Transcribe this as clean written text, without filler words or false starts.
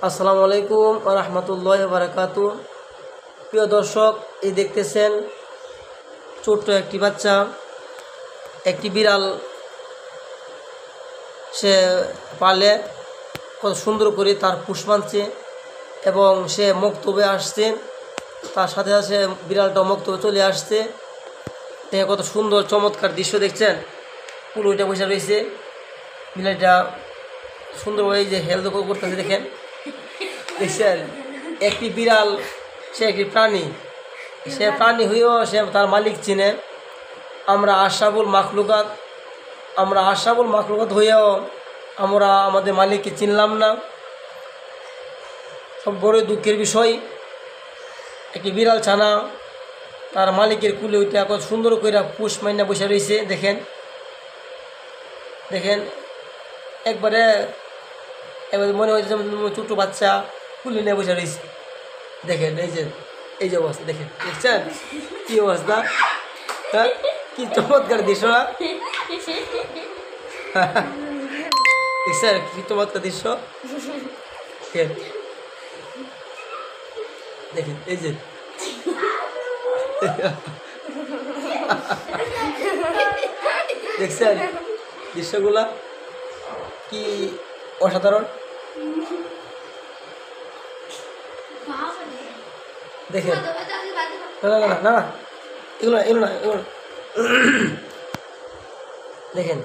আসসালামু আলাইকুম ওয়া রাহমাতুল্লাহি ওয়া বারাকাতুহু। প্রিয় দর্শক, এই দেখতেছেন ছোট্ট একটি বাচ্চা, একটি বিড়াল সে পালে কত সুন্দর করে তার পুষ মানছে এবং সে মক্তবে আসছে। তার সাথে সাথে বিড়ালটা মক্তবে চলে আসছে। দেখে কত সুন্দর চমৎকার দৃশ্য দেখছেন। পুরোটা বসে রয়েছে, বিড়ালটা সুন্দরভাবে যে হেলথ করতেছে দেখেন। দেখছেন, একটি বিড়াল সে একটি প্রাণী, সে প্রাণী হয়েও সে তার মালিক চিনে। আমরা আশরাফুল মাখলুকাত হয়েও আমরা আমাদের মালিককে চিনলাম না। সব বড় দুঃখের বিষয়। একটি বিড়াল ছানা তার মালিকের কুলে ওইটা কত সুন্দর করে পুষ মাইনা বসে রয়েছে দেখেন। দেখেন একবারে মনে হয়েছে ছোট্ট বাচ্চা কুলে নিয়ে বসে রয়েছে। দেখেন এই যে অবস্থা দেখেন, দেখছেন কি অবস্থা? হ্যাঁ, কি চমৎকার দৃশ্য না? দেখছেন কি চমৎকার দৃশ্য? দেখেন এই যে দেখছেন দৃশ্যগুলা কি অসাধারণ। দেখেন না না না না এগুলো এগুলো না এগুলো দেখেন।